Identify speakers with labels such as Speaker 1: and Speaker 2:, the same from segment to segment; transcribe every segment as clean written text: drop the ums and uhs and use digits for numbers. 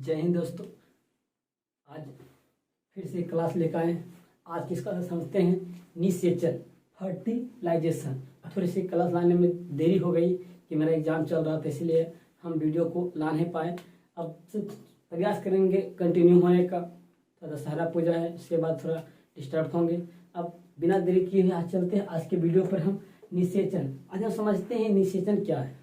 Speaker 1: जय हिंद दोस्तों। आज फिर से क्लास लेकर आए। आज किसका समझते हैं निषेचन फर्टिलाइजेशन। थोड़ी सी क्लास लाने में देरी हो गई कि मेरा एग्जाम चल रहा था, इसलिए हम वीडियो को ला नहीं पाए। अब से प्रयास करेंगे कंटिन्यू होने का। तो दशहरा पूजा है, इसके बाद थोड़ा डिस्टर्ब होंगे। अब बिना देरी किए हुए आज चलते हैं आज के वीडियो पर। हम निषेचन आज हम समझते हैं निषेचन क्या है।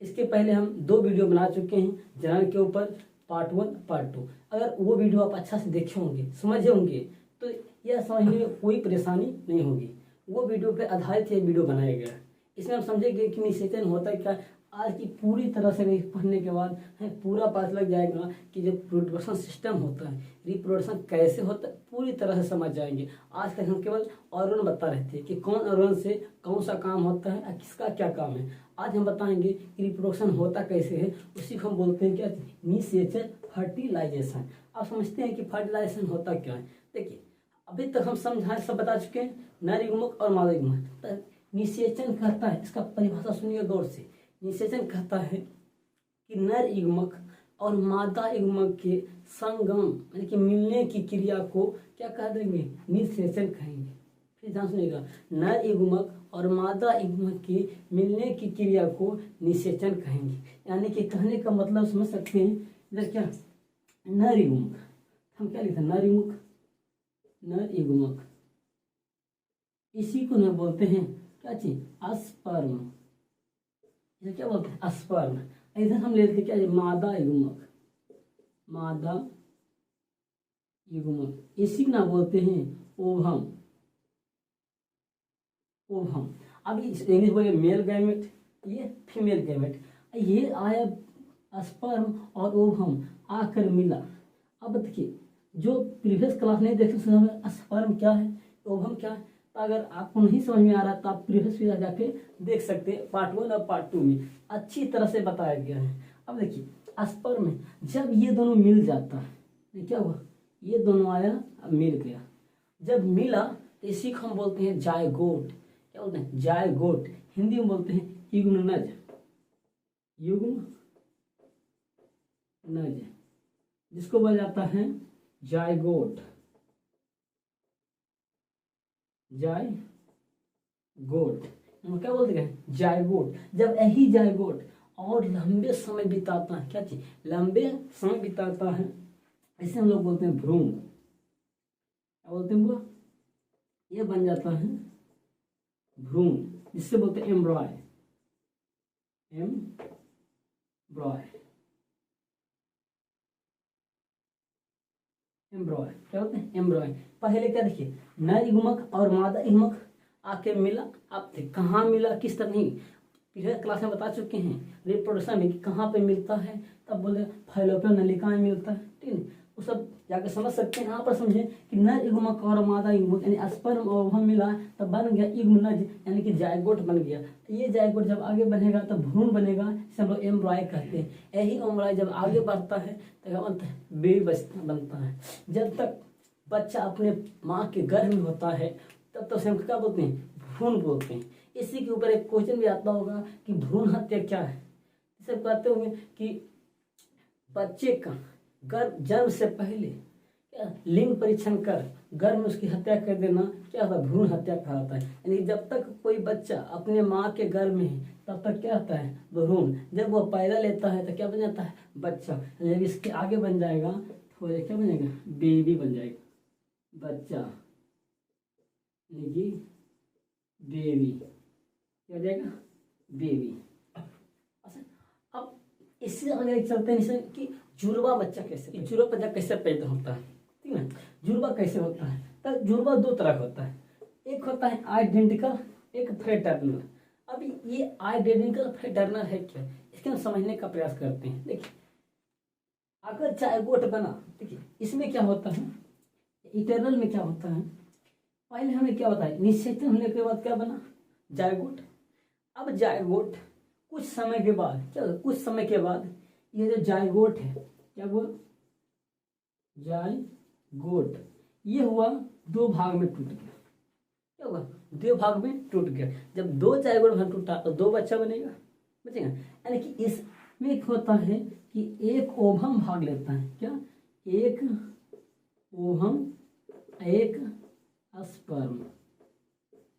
Speaker 1: इसके पहले हम 2 वीडियो बना चुके हैं जनन के ऊपर, पार्ट 1 पार्ट 2। अगर वो वीडियो आप अच्छा से देखे होंगे, समझे होंगे, तो यह समझने में कोई परेशानी नहीं होगी। वो वीडियो पे आधारित ये वीडियो बनाया गया है। इसमें हम समझेंगे कि निषेचन होता है क्या। आज की पूरी तरह से पढ़ने के बाद हमें पूरा पता लग जाएगा कि जो रिप्रोडक्शन सिस्टम होता है, रिप्रोडक्शन कैसे होता है, पूरी तरह से समझ जाएंगे। आज का हम केवल ऑर्गन बता रहे थे कि कौन ऑर्गन से कौन सा काम होता है और किसका क्या काम है। आज हम बताएंगे कि रिप्रोडक्शन होता कैसे है, उसी को हम बोलते हैं क्या, निषेचन फर्टिलाइजेशन। आप समझते हैं कि फर्टिलाइजेशन होता क्या है। देखिए, अभी तक हम समझाए सब बता चुके हैं, नर युग्मक और मादा युग्मक। निषेचन कहता है, इसका परिभाषा सुनिए गौर से। निषेचन कहता है कि नर युग्मक और मादा युग्मक के संगम यानी कि मिलने की क्रिया को क्या कह देंगे, निषेचन कहेंगे। फिर ध्यान सुनिएगा, नर युग्मक और मादा युग्मक के मिलने की क्रिया को निषेचन कहेंगे। यानी कि कहने का मतलब समझ सकते हैं, इधर क्या नर युग्मक, हम क्या लिखते हैं नर युग्मक, नर युग्मक, इसी को न बोलते हैं क्या चीज, अस्पर्म। इसे क्या बोलते हैं, अस्पर्म। इधर हम लेते हैं क्या, मादा युग्मक, मादा युग्मक, इसी को ना बोलते हैं ओवम, ओवम। अब इंग्लिश बोले मेल गैमेट, ये फीमेल गैमेट। ये आया स्पर्म और ओवम आकर मिला। अब देखिए, जो प्रीवियस क्लास नहीं देखे उसमें स्पर्म क्या है, ओवम क्या है। तो अगर आपको नहीं समझ में आ रहा तो आप प्रीवियस वीडियो जाके देख सकते हैं, पार्ट 1 और पार्ट 2 में अच्छी तरह से बताया गया है। अब देखिए, स्पर्म में जब ये दोनों मिल जाता है, क्या हुआ, ये दोनों आया मिल गया। जब मिला तो इसी को हम बोलते हैं जायगोट। क्या बोलते हैं, जायगोट। हिंदी में बोलते हैं युग्मनज, युग्मनज, जिसको बोला जाता है जायगोट, जायगोट। क्या बोलते हैं, जायगोट। जब यही जायगोट और लंबे समय बिताता है, क्या चीज, लंबे समय बिताता है, इसे हम लोग बोलते हैं भ्रूण। क्या बोलते हैं बोला, ये बन जाता है भ्रूण, जिससे बोलते हैं एम्ब्रॉय, एम्ब्रॉय, एम्ब्रॉय। क्या बोलते हैं, एम्ब्रॉय। पहले क्या देखिए, नर युग्मक और मादा युग्मक आके मिला। आप कहाँ मिला, किस तरह, नहीं पिछले क्लास में बता चुके हैं रिप्रोडक्शन में कि कहाँ पे मिलता है। तब बोले फैलोपियन नलिका में मिलता है, ठीक है। वो सब जाके समझ सकते हैं। यहाँ पर समझे कि नर युग्मक और मादा युग्मक यानी स्पर्म और ओवम मिला, तब बन गया युग्मनज यानी कि जायगोट बन गया। तो ये जायगोट जब आगे बढ़ेगा तो भ्रूण बनेगा, जिसे हम लोग एम्ब्रॉय कहते हैं। यही एम्ब्रॉय जब आगे बढ़ता है तो क्या बनता है, बेबी बनता है। जब तक बच्चा अपने माँ के गर्भ में होता है तब तक हम क्या बोलते हैं, भ्रूण बोलते हैं। इसी के ऊपर एक क्वेश्चन भी आता होगा कि भ्रूण हत्या क्या है। इसे कहते होंगे कि बच्चे का गर्भ जन्म से पहले क्या लिंग परीक्षण कर गर्भ में उसकी हत्या कर देना, क्या होता है, भ्रूण हत्या कहलाता है। यानी जब तक कोई बच्चा अपने माँ के गर्भ में है तब तक क्या होता है, भ्रूण। जब वो पैदा लेता है तो क्या बन जाता है, बच्चा। जब इसके आगे बन जाएगा तो क्या बन जाएगा, बेबी बन जाएगा, बच्चा, बेबी, क्या हो जाएगा, बेबी। अच्छा, अब इससे आगे चलते हैं कि जुड़वा बच्चा कैसे, जुड़वा बच्चा कैसे पैदा होता है, ठीक है। जुड़वा कैसे होता है, तो जुड़वा 2 तरह का होता है। एक होता है आइडेंटिकल, एक फ्रेटर्नल। अब ये आइडेंटिकल फ्रेटर्नल है क्या, इसके हम समझने का प्रयास करते हैं। देखिए, अगर जायगोट बना, देखिए इसमें क्या होता है, इटर्नल में क्या होता है, पहले हमें क्या बताया, निषेचन होने के बाद क्या बना, जायगोट। अब जायगोट कुछ समय के बाद क्या, कुछ समय के बाद ये जो जायगोट है, क्या हुआ, जायगोट, ये हुआ 2 भाग में टूट गया। क्या हुआ, 2 भाग में टूट गया। जब 2 जायगोट टूटा तो 2 बच्चा बनेगा, बचेगा। यानी कि इसमें होता है कि एक ओवम भाग लेता है, क्या, एक ओवम एक स्पर्म,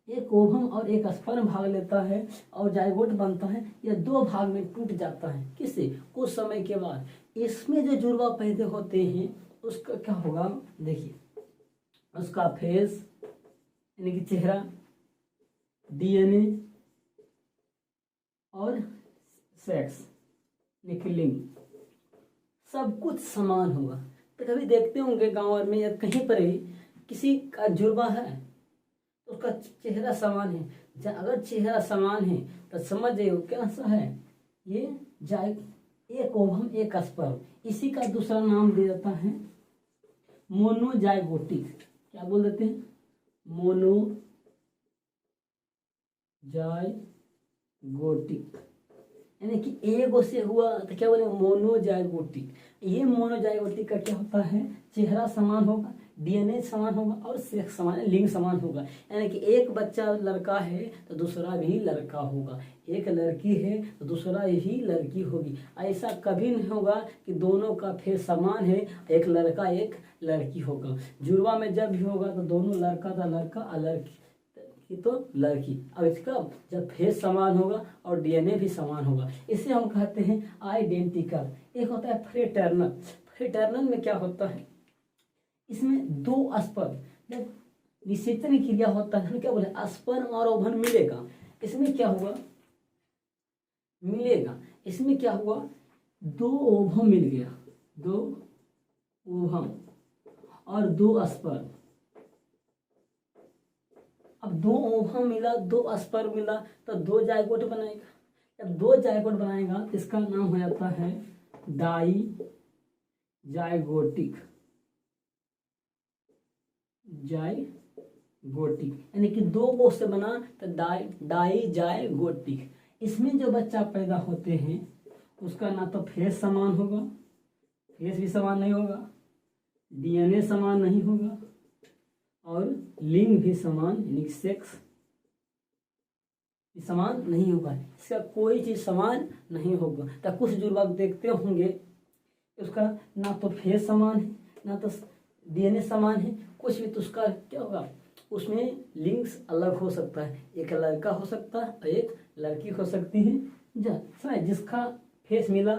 Speaker 1: एक ओवम और एक स्पर्म भाग लेता है और जाइगोट बनता है। यह दो भाग में टूट जाता है, किससे, कुछ समय के बाद। इसमें जो जुड़वा पैदा होते हैं उसका क्या होगा, देखिए, उसका फेस यानी कि चेहरा, डीएनए और सेक्स यानी कि लिंग, सब कुछ समान होगा। तो कभी देखते होंगे गांव में या कहीं पर ही किसी का जुड़वा है तो उसका चेहरा समान है। अगर चेहरा समान है तो समझ जाइए क्या सा है, ये एक ओवम एक स्पर्म। इसी का दूसरा नाम दिया जाता है मोनोजाइगोटिक। क्या बोल देते हैं, मोनोजाइगोटिक, यानी कि एक से हुआ तो क्या बोले, मोनोजाइगोटिक। ये मोनोजाइगोटिक का क्या होता है, चेहरा समान होगा, डीएनए समान होगा और सेक्स समान, लिंग समान होगा। यानी कि एक बच्चा लड़का है तो दूसरा भी लड़का होगा, एक लड़की है तो दूसरा ही लड़की होगी। ऐसा कभी नहीं होगा कि दोनों का फेस समान है, एक लड़का एक लड़की होगा। जुड़वा में जब भी होगा तो दोनों लड़का था लड़का और लड़की तो लड़की। अब इसका जब फेस समान होगा और डीएनए भी समान होगा, इसे हम कहते हैं आइडेंटिकल। एक होता है फ्रेटर्नल। फ्रेटर्नल में क्या होता है, इसमें दो स्पर्म जब निषेचन की क्रिया होता है, क्या बोले, स्पर्म और ओवम मिलेगा। इसमें क्या हुआ, मिलेगा, इसमें क्या हुआ, दो ओवम मिल गया, दो ओवम और दो स्पर्म। अब दो ओवम मिला, दो स्पर्म मिला तो दो जाइगोट बनाएगा। जब दो जाइगोट बनाएगा तो इसका नाम हो जाता है डाई जाइगोटिक। जाइगोटिक यानी कि दो को से बना तो डाई जाइगोटिक। इसमें जो बच्चा पैदा होते हैं उसका ना तो फेस समान होगा, फेस भी समान नहीं होगा, डीएनए समान नहीं होगा और लिंग भी समान यानी सेक्स समान नहीं होगा। इसका कोई चीज समान नहीं होगा। तो कुछ जुड़वा देखते होंगे उसका ना तो फेस समान है ना तो डीएनए समान है, कुछ भी, तो उसका क्या होगा, उसमें लिंग्स अलग हो सकता है, एक लड़का हो सकता है और एक लड़की हो सकती है। जिसका फेस मिला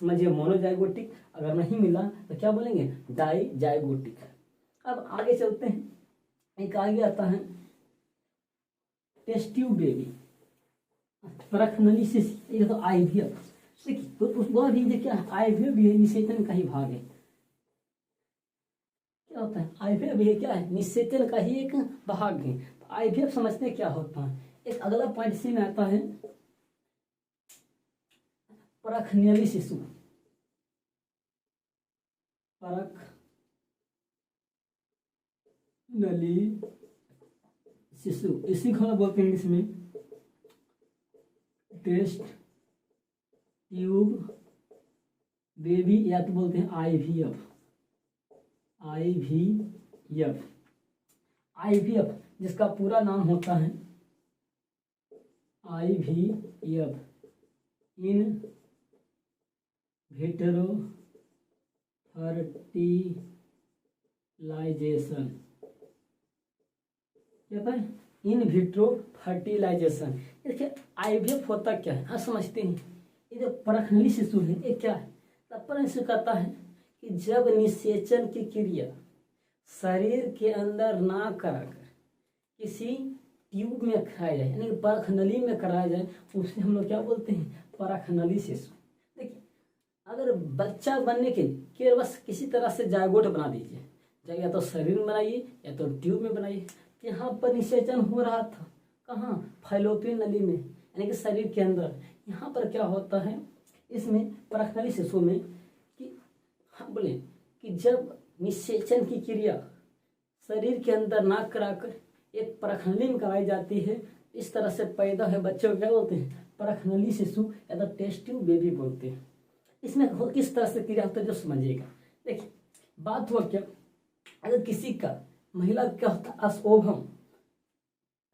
Speaker 1: समझिए मोनोजाइगोटिक, अगर नहीं मिला तो क्या बोलेंगे, डाई जाइगोटिक। अब आगे चलते हैं, एक आगे आता है टेस्ट ट्यूब बेबी, परखनली से, ये तो आईवीएफ। देखिए तो वह भी क्या है, आईवीएफ भी है, निषेचन का ही भाग है। क्या होता है, आईवीएफ भी क्या है, निषेचन का ही एक भाग है। तो आईवीएफ समझते क्या होता है। एक अगला पॉइंट सी में आता है परखनली शिशु, परखनली शिशु, इसी को बोलते हैं इसमें टेस्ट ट्यूब बेबी, या तो बोलते हैं आईवीएफ। आईवीएफ, आईवीएफ जिसका पूरा नाम होता है आईवीएफ, इन विट्रो फर्टिलाइजेशन। क्या है, इन विट्रो फर्टिलाइजेशन। देखिए आईवीएफ होता क्या है, आप समझते हैं। ये जो परखनली शिशु है ये क्या है, तब से कहता है कि जब निषेचन की क्रिया शरीर के अंदर ना कराकर किसी ट्यूब में कराया जाए, यानी परखनली में कराया जाए, उसे हम लोग क्या बोलते हैं, परखनली शिशु। देखिए अगर बच्चा बनने के लिए केवल बस किसी तरह से जाइगोट बना दीजिए, या तो शरीर में बनाइए या तो ट्यूब में बनाइए। यहाँ पर निषेचन हो रहा था कहाँ, फैलोपियन नली में, यानी कि शरीर के अंदर। यहाँ पर क्या होता है, इसमें परखनली शिशु में कि हम बोले कि जब निषेचन की क्रिया शरीर के अंदर ना कराकर एक परखनली में कराई जाती है, इस तरह से पैदा है बच्चों को क्या बोलते हैं, परखनली शिशु या तो टेस्ट ट्यूब बेबी बोलते हैं। इसमें किस तरह से क्रिया होता है जो समझिएगा। देखिए बात हुआ क्या, अगर किसी का महिला क्या होता है, ओवम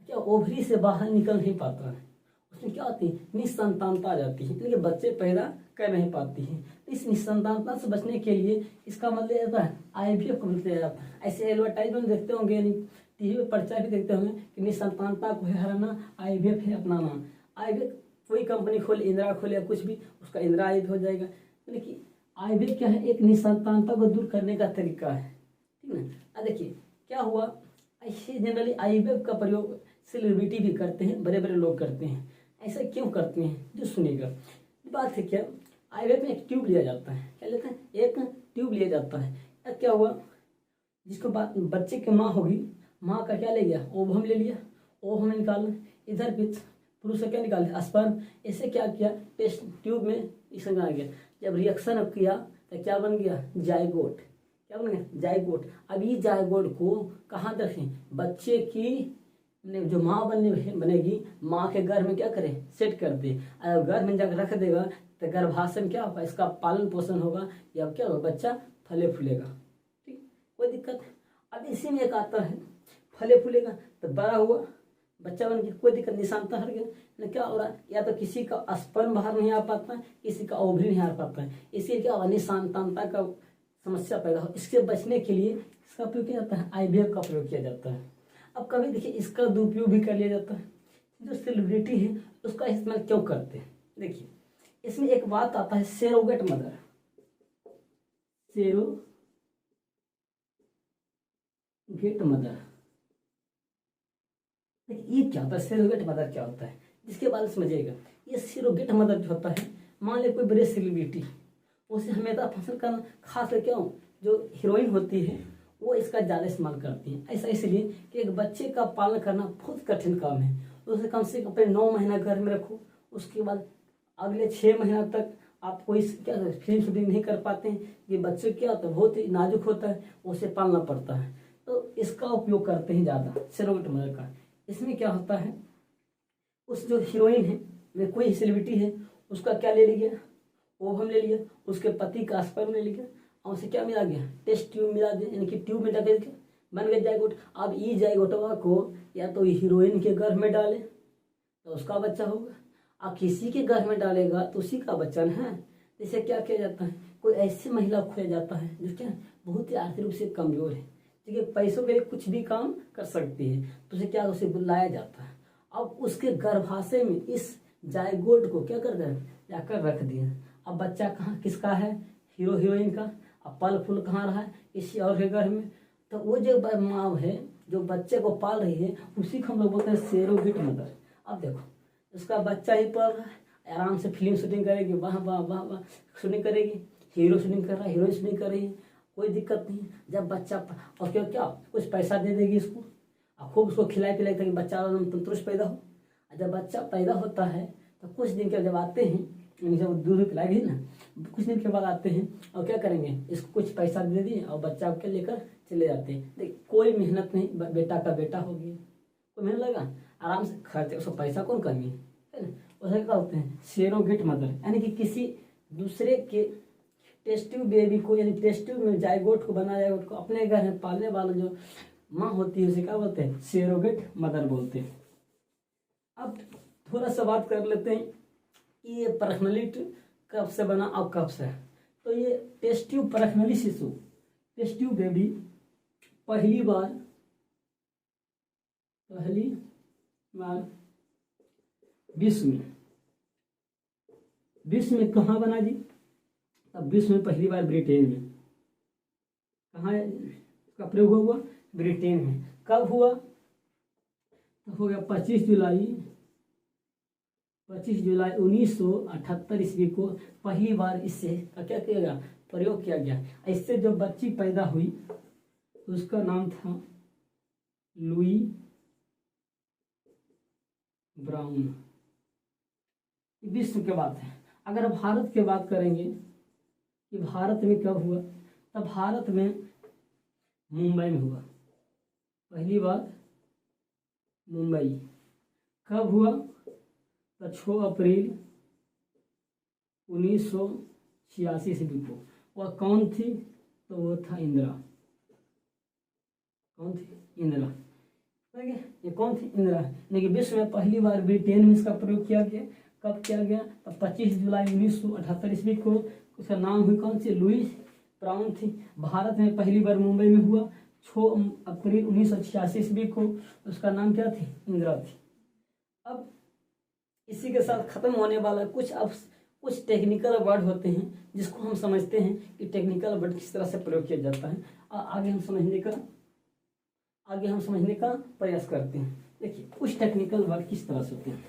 Speaker 1: क्या ओवरी से बाहर निकल नहीं पाता है, उसमें क्या होती है, निसंतानता आ जाती है, इसलिए बच्चे पैदा कर नहीं पाती है। तो इस निसंतानता से बचने के लिए इसका मतलब होता है IVF का मतलब जाता है। ऐसे एडवर्टाइजमेंट देखते होंगे, यानी टीवी पे प्रचार भी देखते होंगे कि निसंतानता को है हराना, IVF है अपनाना। IVF कोई कंपनी खोले, इंदिरा खोले या कुछ भी, उसका इंदिरा IVF हो जाएगा। लेकिन IVF क्या है, एक निसंतानता को दूर करने का तरीका है, ठीक है। अब देखिए क्या हुआ, ऐसे जनरली IVF का प्रयोग सेलिब्रिटी भी करते हैं, बड़े बड़े लोग करते हैं। ऐसा क्यों करते हैं, जो सुनेगा। बात है क्या, IVF में एक ट्यूब लिया जाता है, क्या लेते हैं, एक ट्यूब लिया जाता है। अब क्या हुआ, जिसको बच्चे की माँ होगी, माँ का क्या ले गया, ओवम ले लिया, ओवम निकाल, इधर भी पुरुष का क्या निकाल दिया, स्पर्म। ऐसे क्या किया, टेस्ट ट्यूब में इसमें आ गया, जब रिएक्शन किया तो क्या बन गया, जायगोट। क्या बन गया, जायगोट। अब ये जायगोट को कहाँ रखें, बच्चे की जो माँ बनेगी, माँ के गर्भ में क्या करे, सेट कर दे। अगर गर्भ में जाकर रख देगा तो गर्भाशय में क्या होगा, इसका पालन पोषण होगा, या क्या होगा, बच्चा फले फूलेगा, ठीक, कोई दिक्कत नहीं। अब इसी में एक आता है, फले फूलेगा तो बड़ा हुआ, बच्चा बन गया, कोई दिक्कत, निशानता हट गया। ना क्या हो रहा है, या तो किसी का स्पर्म बाहर नहीं आ पाता है, किसी का ओवरी नहीं आ पाता है, इसीलिए क्या होगा, निशानता का समस्या पैदा हो। इसके बचने के लिए इसका प्रयोग किया जाता है, IVF का प्रयोग किया जाता है। अब कभी देखिए इसका दुरुपयोग भी कर लिया जाता है। जो सेलिब्रिटी है उसका इस्तेमाल क्यों करते हैं, देखिए इसमें एक बात आता है, सेरोगेट मदर। सेरोगेट मदर, ये क्या होता है, सेरोगेट मदर क्या होता है, जिसके बारे में समझिएगा। ये सेरोगेट मदर जो होता है, मान ले कोई बड़े सेलिब्रिटी, उसे हमेशा पसंद करना, खास कर क्यों, जो हीरोइन होती है वो इसका ज़्यादा इस्तेमाल करती हैं। ऐसा इसलिए कि एक बच्चे का पालन करना बहुत कठिन काम है, उसे कम से कम अपने 9 महीना घर में रखो, उसके बाद अगले 6 महीना तक आप कोई क्या फिल्म शूटिंग नहीं कर पाते हैं। ये बच्चे क्या होता है, बहुत ही नाजुक होता है, उसे पालना पड़ता है, तो इसका उपयोग करते हैं ज़्यादा, सेरोगेट मदर का। इसमें क्या होता है, उस जो हीरोइन है, वे कोई सेलिब्रिटी है, उसका क्या ले लिया, ओवम ले लिया, उसके पति का स्पर्म ले लिया, और उसे क्या मिला गया, टेस्ट ट्यूब मिला दिया, यानी कि ट्यूब में डाल के बन गया जायगोट। अब ई जायगोटवा को या तो हीरोइन के गर्भ में डाले तो उसका बच्चा होगा, और किसी के गर्भ में डालेगा तो उसी का बच्चा है। इसे क्या किया जाता है, कोई ऐसी महिला खोया जाता है जो क्या बहुत ही आर्थिक रूप से कमजोर है, ठीक है, पैसों के लिए कुछ भी काम कर सकती है, तो उसे क्या, उसे बुलाया जाता है। अब उसके गर्भाशय में इस जायगोट को क्या कर दे, जाकर रख दिया। अब बच्चा कहाँ किसका है, हीरो हीरोइन का। अब फल फूल कहाँ रहा है, किसी और के घर में। तो वो जो माँ है जो बच्चे को पाल रही है, उसी को हम लोग बोलते हैं सेरोगेट मदर। अब देखो उसका बच्चा ही पाल रहा है, आराम से फिल्म शूटिंग करेगी, वाह वाह वाह वाह, शूटिंग करेगी, हीरो शूटिंग कर रहा है, हीरोइन शूटिंग कर रही है, कोई दिक्कत नहीं। जब बच्चा और क्या क्या कुछ पैसा दे देगी इसको, और खूब उसको खिलाई पिलाई ताकि बच्चा तंदुरुस्त पैदा हो। जब बच्चा पैदा होता है तो कुछ दिन के जब आते हैं, जब दूध पिलाएगी ना, कुछ दिन के बाद आते हैं और क्या करेंगे, इसको कुछ पैसा दे दिए और बच्चा के लेकर चले जाते हैं। देख कोई मेहनत नहीं, बेटा का बेटा हो गया, कोई मेहनत लगा, आराम से खर्चे, उसको पैसा कौन कमी है ना। उसे क्या होते हैं, सेरोगेट मदर, यानी कि किसी दूसरे के टेस्ट ट्यूब बेबी को, यानी टेस्ट ट्यूब में जायगोट को बना, जायगोट को अपने घर में पालने वाला जो माँ होती है उसे क्या बोलते हैं, सेरोगेट मदर बोलते हैं। अब थोड़ा सा बात कर लेते हैं कि ये परखनली कब से बना और कब से। तो ये टेस्ट ट्यूब परखनली शिशु, टेस्ट ट्यूब बेबी पहली बार विश्व में कहाँ बना जी, तब विश्व में पहली बार ब्रिटेन में। कहाँ इसका प्रयोग हुआ, ब्रिटेन में। कब हुआ, तो हो गया 25 जुलाई 1978 ईस्वी को पहली बार इससे क्या किया गया, प्रयोग किया गया। इससे जो बच्ची पैदा हुई उसका नाम था लुई ब्राउन। विश्व के बात है। अगर भारत की बात करेंगे कि भारत में कब हुआ, तब भारत में मुंबई में हुआ पहली बार, मुंबई। कब हुआ, तो 6 अप्रैल 1986 ईस्वी को। वह कौन थी, तो वो था इंदिरा। कौन थी, इंदिरा। देखिए ये कौन थी? इंदिरा। यानी कि विश्व में पहली बार ब्रिटेन में इसका प्रयोग किया गया। कब किया गया? तब 25 जुलाई 1978 ईस्वी को। उसका नाम हुई कौन सी? लुईस ब्राउन थी। भारत में पहली बार मुंबई में हुआ 6 अप्रैल 1986 ईस्वी को। उसका नाम क्या थी? इंदिरा थी। अब इसी के साथ खत्म होने वाला कुछ टेक्निकल वर्ड होते हैं जिसको हम समझते हैं कि टेक्निकल वर्ड किस तरह से प्रयोग किया जाता है। आगे हम समझने का प्रयास करते हैं। देखिए कुछ टेक्निकल वर्ड किस तरह से होते हैं।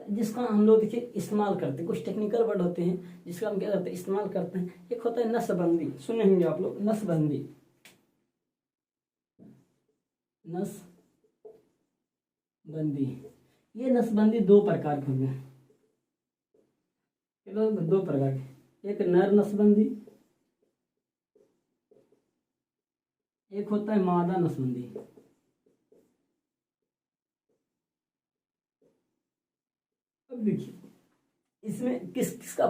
Speaker 1: जिसका हम लोग देखिए इस्तेमाल करते हैं। कुछ टेक्निकल वर्ड होते हैं जिसका हम क्या करते हैं? इस्तेमाल करते हैं। एक होता है नसबंदी। सुने होंगे आप लोग, नसबंदी। नसबंदी, ये नसबंदी दो प्रकार के होंगे। दो प्रकार के, एक नर नसबंदी, एक होता है मादा नसबंदी। अब देखिए इसमें किसका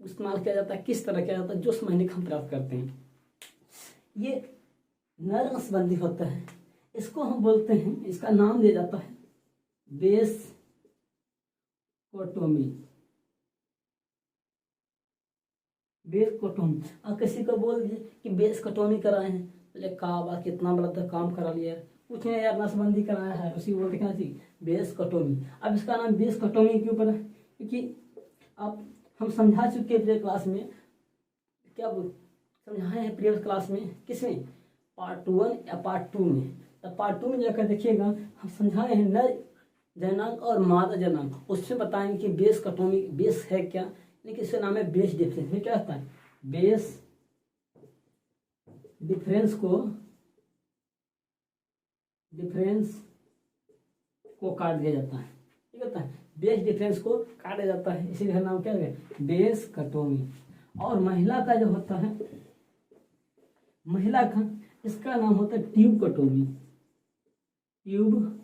Speaker 1: इस्तेमाल किया जाता है, किस तरह किया जाता है, जो समझने का हम प्रयास करते हैं। ये नर नसबंदी होता है, इसको हम बोलते हैं, इसका नाम दिया जाता है बेस कोटोमी। बेस कोटोमी। और किसी को बोल दिए कि बेस कटोमी कराए हैं, बोले काबा कितना बड़ा तो काम करा लिया, कुछ नहीं यार नसबंदी कराया है, उसी बोलते क्या थी? बेस कटोमी। अब इसका नाम बेस कटोमी क्यों पड़ा? क्योंकि अब हम समझा चुके हैं क्लास में, क्या समझाए हैं प्रीवियस क्लास में, किसमें? पार्ट 1 या पार्ट 2 में। तो पार्ट 2 में जाकर देखिएगा हम समझाए हैं नर जननांग और मादा जननांग। उसमें बताएंगे कि बेस कटोमी, बेस है क्या, लेकिन इसका नाम है बेस डिफरेंस। क्या होता है? बेस डिफरेंस को काट दिया जाता है। ठीक होता है, बेस डिफरेंस को काटा जाता है, इसीलिए नाम क्या है? बेस कटोमी। और महिला का जो होता है, महिला का, इसका नाम होता है ट्यूब कटोमी। ट्यूब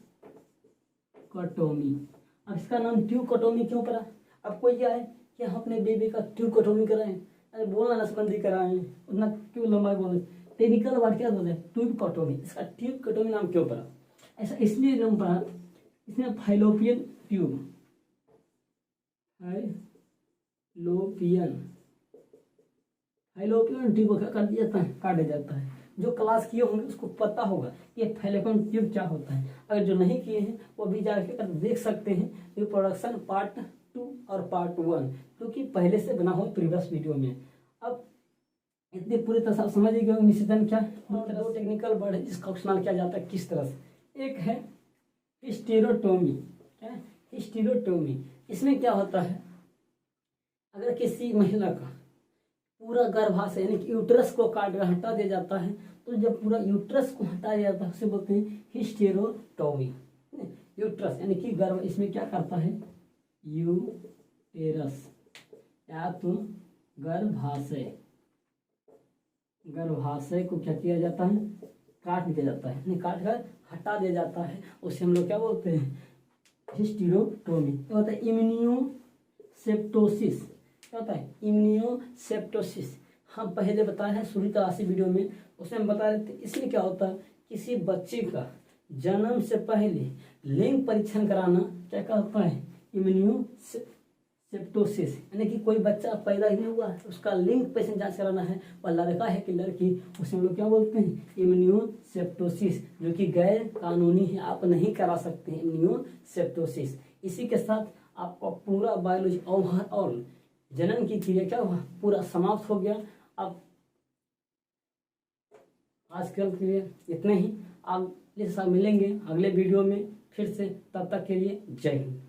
Speaker 1: कटोमी। अब इसका नाम ट्यूब कटोमी क्यों पड़ा? अब कोई क्या है कि हम अपने बेबी का ट्यूब कटोमी कराएं, अरे बोलना नसबंदी कराएं, उतना क्यों लंबा बोले? टेक्निकल वर्ड क्या बोले? ट्यूब कटोमी। इसका ट्यूब कटोमी नाम क्यों पड़ा? ऐसा इसलिए नाम पड़ा, इसमें फाइलोपियन ट्यूब, फाइलोपियन ट्यूब कर दिया जाता है, काटा जाता है। जो क्लास किए होंगे उसको पता होगा कि फाइलोपियन ट्यूब क्या होता है। अगर जो नहीं किए हैं वो भी जाकर देख सकते हैं रिप्रोडक्शन पार्ट 2 और पार्ट 1, क्योंकि पहले से बना हुआ प्रीवियस वीडियो में। अब इतनी पूरी तरह से समझ गए निषेधन क्या है। दो टेक्निकल वर्ड है जिसका इस्तेमाल किया जाता है किस तरह से। एक है हिस्टेरोटोमी। क्या है? हिस्टेरोटोमी। इसमें क्या होता है, अगर किसी महिला का पूरा गर्भाशय यानी कि यूट्रस को काट कर हटा दिया जाता है, तो जब पूरा यूट्रस को हटा दिया जाता है उसे बोलते हैं हिस्टेरोटोमी। यूट्रस यानी कि गर्भ, इसमें क्या करता है? यूटेरस या तो गर्भाशय को क्या किया जाता है? काट दिया जाता है, नहीं काट कर हटा दिया जाता है, उसे हम लोग क्या बोलते हैं? हिस्टेरोटोमी। क्या होता है? इम्यूनोसेप्टोसिस। क्या होता है? इम्यूनोसेप्टोसिस। हम पहले बताए हैं शुरू क्लासी वीडियो में, उसमें हम बता रहे थे इसमें क्या होता है, किसी बच्चे का जन्म से पहले लिंग परीक्षण कराना क्या होता है? इम्यूनोसेप्टोसिस। यानी कि कोई बच्चा पैदा ही नहीं हुआ, उसका लिंग पेशेंट जांच कराना है, और लड़का है कि लड़की, उसे हम लोग क्या बोलते हैं? इम्यूनोसेप्टोसिस, जो कि गैर कानूनी है, आप नहीं करा सकते हैं इम्यूनोसेप्टोसिस। इसी के साथ आपका पूरा बायोलॉजी ओवरऑल जनन की क्रिया क्या हुआ? पूरा समाप्त हो गया। अब आजकल के लिए इतने ही, आप मिलेंगे अगले वीडियो में फिर से, तब तक के लिए जय हिंद।